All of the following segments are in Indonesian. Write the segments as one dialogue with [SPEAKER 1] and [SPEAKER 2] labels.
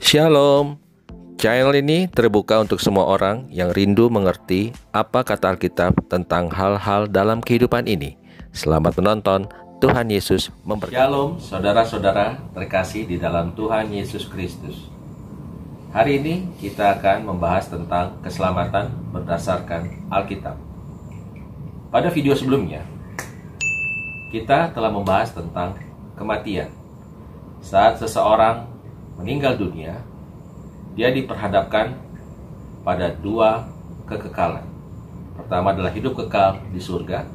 [SPEAKER 1] Shalom. Channel ini terbuka untuk semua orang yang rindu mengerti apa kata Alkitab tentang hal-hal dalam kehidupan ini. Selamat menonton. Tuhan Yesus memberkati. Shalom saudara-saudara terkasih di dalam Tuhan Yesus Kristus. Hari ini kita akan membahas tentang keselamatan berdasarkan Alkitab. Pada video sebelumnya, kita telah membahas tentang kematian. Saat seseorang meninggal dunia, dia diperhadapkan pada dua kekekalan. Pertama adalah hidup kekal di surga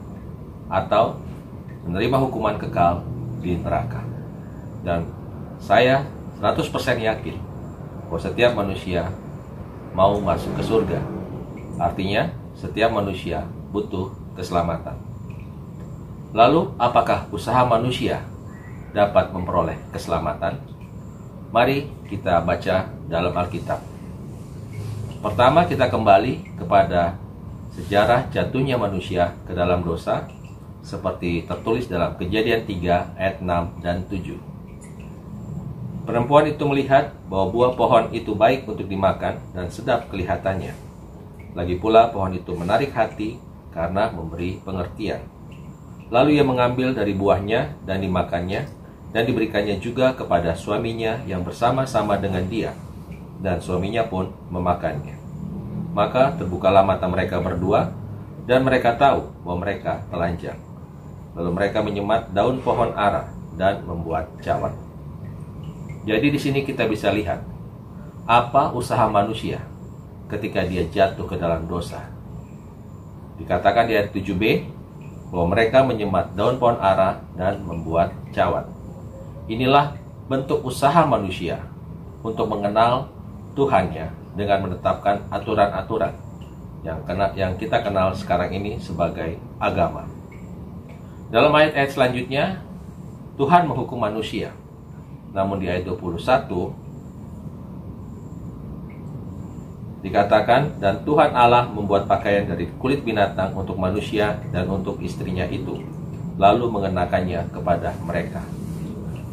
[SPEAKER 1] atau menerima hukuman kekal di neraka. Dan saya 100% yakin bahwa setiap manusia mau masuk ke surga. Artinya setiap manusia butuh keselamatan. Lalu apakah usaha manusia dapat memperoleh keselamatan? Mari kita baca dalam Alkitab. Pertama, kita kembali kepada sejarah jatuhnya manusia ke dalam dosa, seperti tertulis dalam Kejadian 3 ayat 6 dan 7. Perempuan itu melihat bahwa buah pohon itu baik untuk dimakan dan sedap kelihatannya. Lagi pula pohon itu menarik hati karena memberi pengertian. Lalu ia mengambil dari buahnya dan dimakannya, dan diberikannya juga kepada suaminya yang bersama-sama dengan dia, dan suaminya pun memakannya. Maka terbukalah mata mereka berdua, dan mereka tahu bahwa mereka telanjang. Lalu mereka menyemat daun pohon ara dan membuat cawan. Jadi di sini kita bisa lihat apa usaha manusia ketika dia jatuh ke dalam dosa. Dikatakan di ayat 7b bahwa mereka menyemat daun pohon ara dan membuat cawan. Inilah bentuk usaha manusia untuk mengenal Tuhannya dengan menetapkan aturan-aturan yang kita kenal sekarang ini sebagai agama. Dalam ayat-ayat selanjutnya, Tuhan menghukum manusia. Namun di ayat 21 dikatakan, dan Tuhan Allah membuat pakaian dari kulit binatang untuk manusia dan untuk istrinya itu, lalu mengenakannya kepada mereka.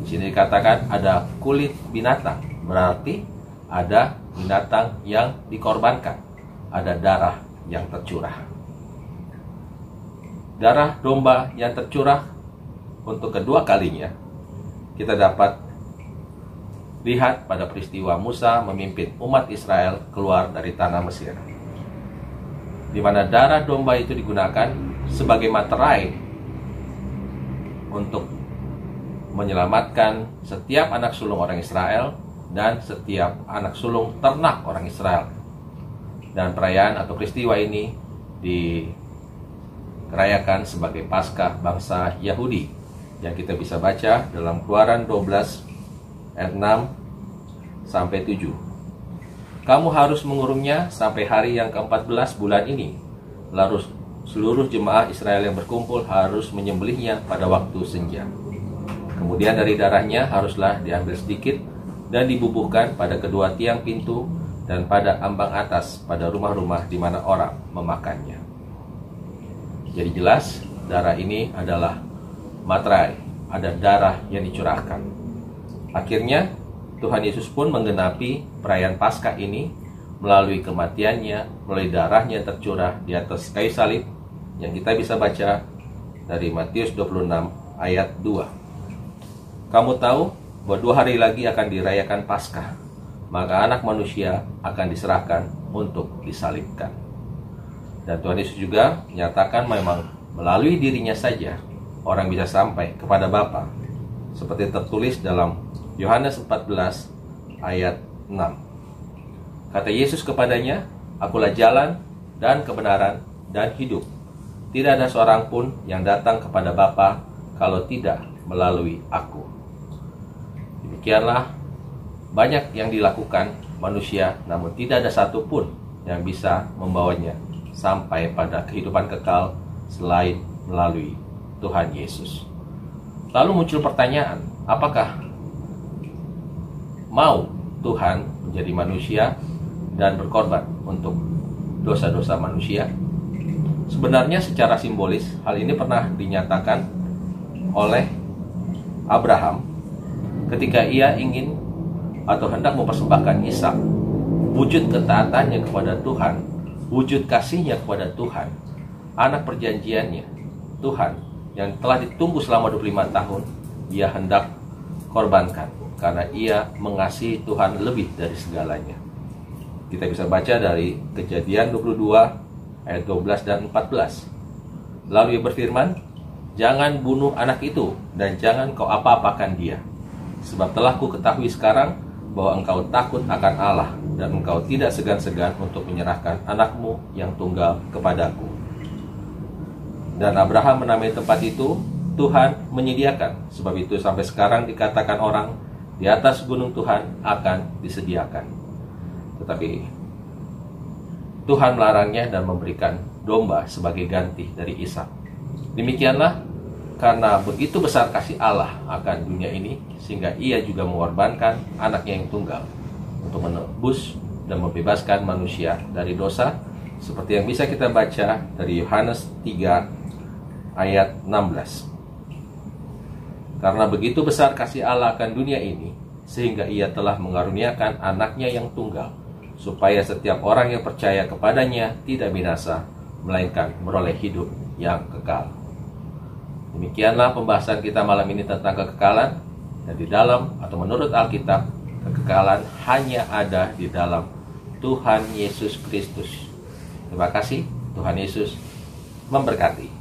[SPEAKER 1] Di sini dikatakan ada kulit binatang, berarti ada binatang yang dikorbankan, ada darah yang tercurah. Darah domba yang tercurah untuk kedua kalinya kita dapat lihat pada peristiwa Musa memimpin umat Israel keluar dari tanah Mesir, di mana darah domba itu digunakan sebagai materai untuk menyelamatkan setiap anak sulung orang Israel dan setiap anak sulung ternak orang Israel. Dan perayaan atau peristiwa ini dirayakan sebagai Paskah bangsa Yahudi, yang kita bisa baca dalam Keluaran 12 ayat 6 sampai 7. Kamu harus mengurungnya sampai hari yang ke-14 bulan ini. Lalu seluruh jemaah Israel yang berkumpul harus menyembelihnya pada waktu senja. Kemudian dari darahnya haruslah diambil sedikit dan dibubuhkan pada kedua tiang pintu dan pada ambang atas pada rumah-rumah di mana orang memakannya. Jadi jelas darah ini adalah materai, ada darah yang dicurahkan. Akhirnya Tuhan Yesus pun menggenapi perayaan Paskah ini melalui kematiannya, melalui darahnya yang tercurah di atas kayu salib, yang kita bisa baca dari Matius 26 ayat 2. Kamu tahu bahwa 2 hari lagi akan dirayakan Paskah, maka anak manusia akan diserahkan untuk disalibkan. Dan Tuhan Yesus juga menyatakan memang melalui dirinya saja orang bisa sampai kepada Bapa, seperti tertulis dalam Yohanes 14 ayat 6. Kata Yesus kepadanya, Akulah jalan dan kebenaran dan hidup. Tidak ada seorang pun yang datang kepada Bapa kalau tidak melalui Aku. Demikianlah banyak yang dilakukan manusia, namun tidak ada satupun yang bisa membawanya sampai pada kehidupan kekal selain melalui Tuhan Yesus. Lalu muncul pertanyaan, apakah mau Tuhan menjadi manusia dan berkorban untuk dosa-dosa manusia? Sebenarnya secara simbolis hal ini pernah dinyatakan oleh Abraham ketika ia ingin atau hendak mempersembahkan Ishak, wujud ketaatannya kepada Tuhan, wujud kasihnya kepada Tuhan, anak perjanjiannya, Tuhan, yang telah ditunggu selama 25 tahun, ia hendak korbankan, karena ia mengasihi Tuhan lebih dari segalanya. Kita bisa baca dari Kejadian 22, ayat 12 dan 14. Lalu ia berfirman, "Jangan bunuh anak itu, dan jangan kau apa-apakan dia. Sebab telah ku ketahui sekarang bahwa engkau takut akan Allah, dan engkau tidak segan-segan untuk menyerahkan anakmu yang tunggal kepadaku." Dan Abraham menamai tempat itu, Tuhan menyediakan. Sebab itu sampai sekarang dikatakan orang, di atas gunung Tuhan akan disediakan. Tetapi Tuhan melarangnya dan memberikan domba sebagai ganti dari Ishak. Demikianlah, karena begitu besar kasih Allah akan dunia ini, sehingga ia juga mengorbankan anaknya yang tunggal untuk menebus dan membebaskan manusia dari dosa, seperti yang bisa kita baca dari Yohanes 3 ayat 16. Karena begitu besar kasih Allah akan dunia ini, sehingga ia telah mengaruniakan anaknya yang tunggal, supaya setiap orang yang percaya kepadanya tidak binasa, melainkan beroleh hidup yang kekal. Demikianlah pembahasan kita malam ini tentang kekekalan. Dan di dalam atau menurut Alkitab, kekekalan hanya ada di dalam Tuhan Yesus Kristus. Terima kasih. Tuhan Yesus memberkati.